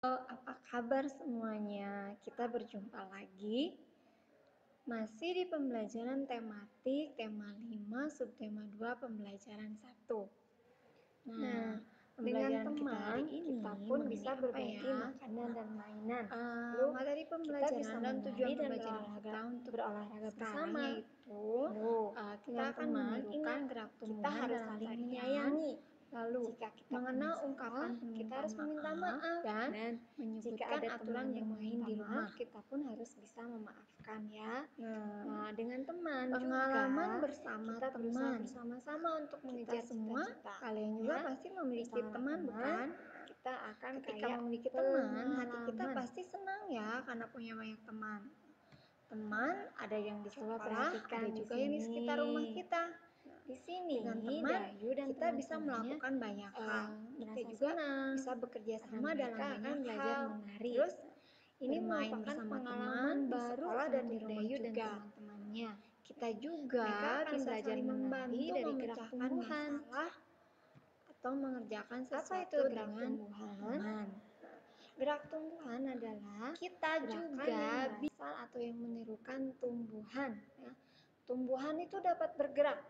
Apa kabar semuanya? Kita berjumpa lagi masih di pembelajaran tematik tema 5 subtema 2 pembelajaran 1. Nah, dengan pembelajaran kita teman hari ini kita pun mengenai bisa apa berbagi ya? makanan dan mainan. Materi Kita pembelajaran bisa dan tujuan menari dan pembelajaran kita untuk berolahraga sekarang bersama. yaitu kita Dengan akan teman, menirukan ingat, gerak kita tumbuhan harus dalam saling tarian, menyayangi. lalu Jika kita mengenal punya ungkapan salah, kita harus permintaan meminta maaf, maaf. dan Jika menyebutkan ada aturan teman yang bermain meminta di maaf, rumah. kita pun harus bisa memaafkan ya. Nah, Dengan teman pengalaman juga, bersama kita berusaha teman. bersama-sama untuk Kita mengejar semua, cita-cita. kalian juga pasti memiliki Bersama teman, bukan? kita akan Ketika kaya memiliki teman, hati kita pengalaman. pasti senang ya karena punya banyak teman. Teman ada yang di Coba sekolah, perhatikan ada di juga yang di sini. sekitar rumah kita. Di sini, Dengan teman, Dayu dan kita bisa teman-temannya melakukan banyak hal. Kita merasa juga senang bisa bekerja karena sama dalam mereka akan banyak belajar hal. menari. Terus Ini bermain merupakan bersama pengalaman teman di baru sekolah dan di untuk rumah Dayu dan juga. teman-temannya. Kita Mereka juga akan bisa belajar saling menari membantu dari gerak memecahkan tumbuhan. masalah atau mengerjakan Apa itu sesuatu gerak dengan tumbuhan? teman. Gerak tumbuhan adalah Kita gerakan juga yang berasal atau yang menirukan tumbuhan. Ya. Tumbuhan itu dapat bergerak.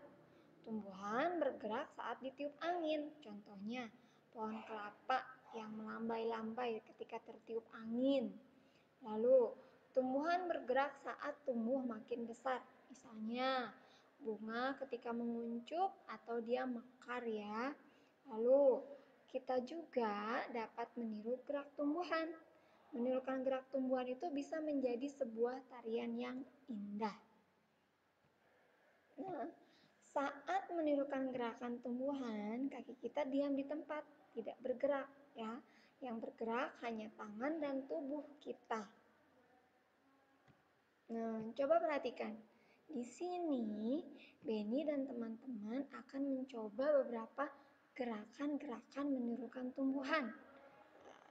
Tumbuhan bergerak saat ditiup angin. Contohnya, pohon kelapa yang melambai-lambai ketika tertiup angin. Lalu, tumbuhan bergerak saat tumbuh makin besar. Misalnya, bunga ketika menguncup atau dia mekar ya. Lalu, kita juga dapat meniru gerak tumbuhan. Menirukan gerak tumbuhan itu bisa menjadi sebuah tarian yang indah. Nah, saat menirukan gerakan tumbuhan, kaki kita diam di tempat, tidak bergerak ya. Yang bergerak hanya tangan dan tubuh kita. Nah, coba perhatikan. Di sini, Beni dan teman-teman akan mencoba beberapa gerakan-gerakan menirukan tumbuhan.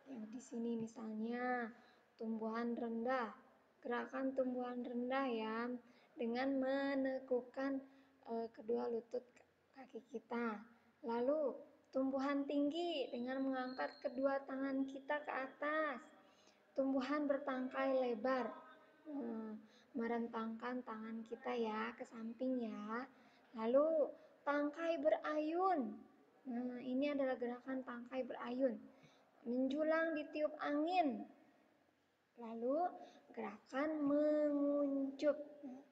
Yang di sini misalnya tumbuhan rendah, gerakan tumbuhan rendah ya, dengan menekukkan kedua lutut kaki kita. Lalu tumbuhan tinggi dengan mengangkat kedua tangan kita ke atas. Tumbuhan bertangkai lebar, merentangkan tangan kita ya ke samping ya. Lalu tangkai berayun. Nah, ini adalah gerakan tangkai berayun. Menjulang ditiup angin. Lalu gerakan menguncup. Nah,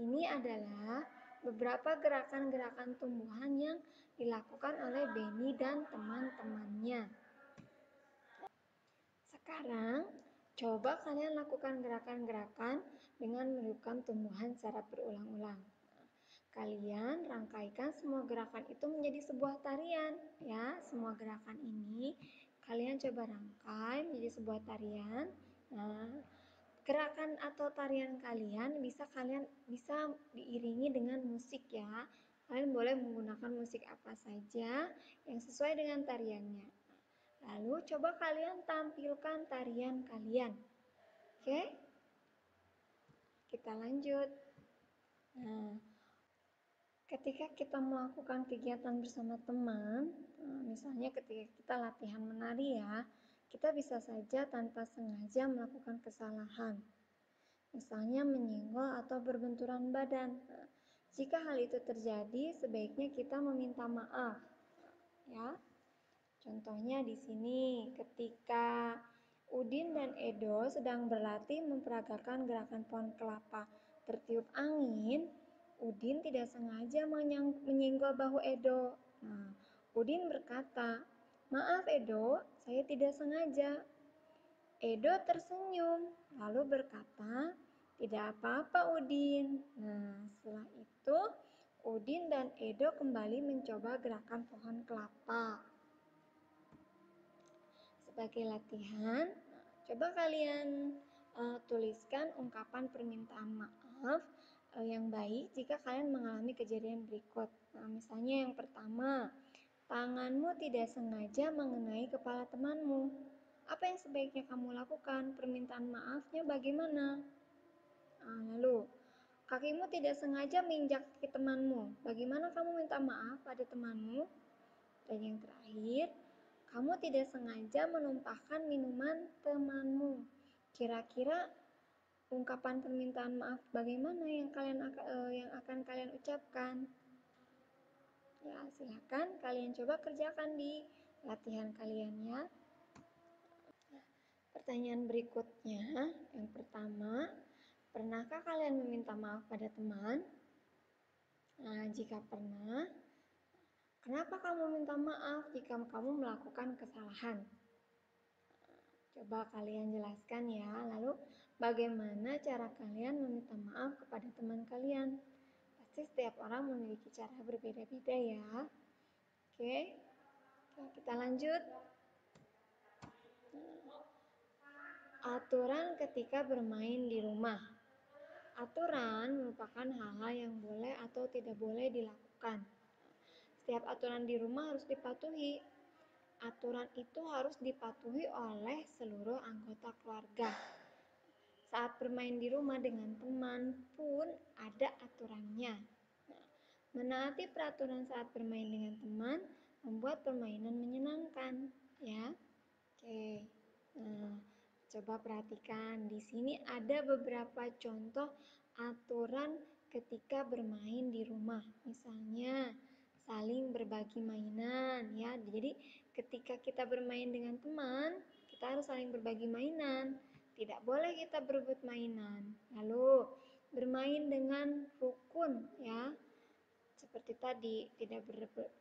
ini adalah beberapa gerakan-gerakan tumbuhan yang dilakukan oleh Beni dan teman-temannya. Sekarang, coba kalian lakukan gerakan-gerakan dengan menirukan tumbuhan secara berulang-ulang. Kalian rangkaikan semua gerakan itu menjadi sebuah tarian ya. Semua gerakan ini kalian coba rangkai menjadi sebuah tarian. Nah, gerakan atau tarian kalian bisa diiringi dengan musik ya. Kalian boleh menggunakan musik apa saja yang sesuai dengan tariannya. Lalu coba kalian tampilkan tarian kalian. Oke? Kita lanjut. Nah, ketika kita melakukan kegiatan bersama teman, misalnya ketika kita latihan menari ya, kita bisa saja tanpa sengaja melakukan kesalahan. Misalnya menyinggol atau berbenturan badan. Jika hal itu terjadi, sebaiknya kita meminta maaf. Ya. Contohnya di sini, ketika Udin dan Edo sedang berlatih memperagakan gerakan pohon kelapa tertiup angin, Udin tidak sengaja menyenggol bahu Edo. Nah, Udin berkata, "Maaf Edo, saya tidak sengaja." Edo tersenyum, lalu berkata, "Tidak apa-apa Udin." Nah, setelah itu Udin dan Edo kembali mencoba gerakan pohon kelapa. Sebagai latihan, coba kalian tuliskan ungkapan permintaan maaf yang baik jika kalian mengalami kejadian berikut. Nah, misalnya yang pertama, tanganmu tidak sengaja mengenai kepala temanmu. Apa yang sebaiknya kamu lakukan? Permintaan maafnya bagaimana? Nah, lalu, kakimu tidak sengaja menginjak kaki temanmu. Bagaimana kamu minta maaf pada temanmu? Dan yang terakhir, kamu tidak sengaja menumpahkan minuman temanmu. Kira-kira ungkapan permintaan maaf bagaimana yang akan kalian ucapkan? Ya, silakan kalian coba kerjakan di latihan kalian ya. Pertanyaan berikutnya, yang pertama, pernahkah kalian meminta maaf pada teman? Nah, jika pernah, kenapa kamu minta maaf jika kamu melakukan kesalahan? Coba kalian jelaskan ya. Lalu, bagaimana cara kalian meminta maaf kepada teman kalian? Pasti setiap orang memiliki cara berbeda-beda ya. Oke, kita lanjut. Aturan ketika bermain di rumah. Aturan merupakan hal-hal yang boleh atau tidak boleh dilakukan. Setiap aturan di rumah harus dipatuhi. Aturan itu harus dipatuhi oleh seluruh anggota keluarga. Saat bermain di rumah dengan teman pun ada aturannya. Menaati peraturan saat bermain dengan teman membuat permainan menyenangkan, ya. Oke. Nah, coba perhatikan, di sini ada beberapa contoh aturan ketika bermain di rumah. Misalnya, saling berbagi mainan ya. Jadi, ketika kita bermain dengan teman, kita harus saling berbagi mainan. Tidak boleh kita berebut mainan. Lalu, bermain dengan rukun ya. Seperti tadi, tidak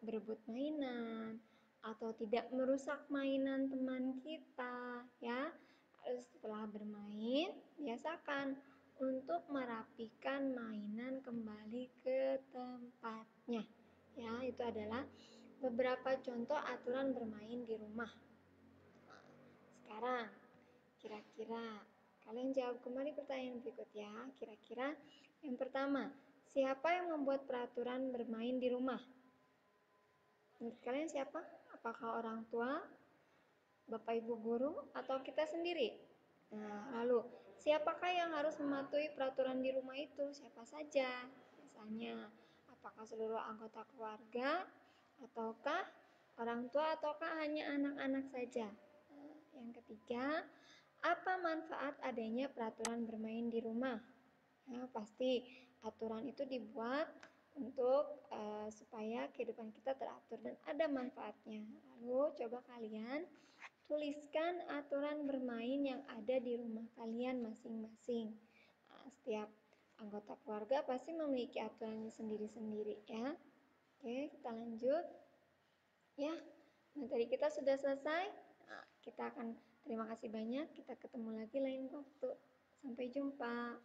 berebut mainan atau tidak merusak mainan teman kita ya. Setelah bermain, biasakan untuk merapikan mainan kembali ke tempatnya. Ya, itu adalah beberapa contoh aturan bermain di rumah. Sekarang, kira-kira kalian jawab kembali pertanyaan berikut ya. Kira-kira yang pertama, siapa yang membuat peraturan bermain di rumah? Menurut kalian siapa? Apakah orang tua, Bapak Ibu guru, atau kita sendiri? Nah, lalu siapakah yang harus mematuhi peraturan di rumah itu? Siapa saja? Misalnya, apakah seluruh anggota keluarga, ataukah orang tua, ataukah hanya anak-anak saja? Nah, yang ketiga, apa manfaat adanya peraturan bermain di rumah? Nah, pasti aturan itu dibuat untuk supaya kehidupan kita teratur dan ada manfaatnya. Lalu coba kalian tuliskan aturan bermain yang ada di rumah kalian masing-masing. Nah, setiap anggota keluarga pasti memiliki aturannya sendiri-sendiri ya. Oke, kita lanjut. Ya, materi kita sudah selesai. Nah, kita akan terima kasih banyak. Kita ketemu lagi lain waktu. Sampai jumpa.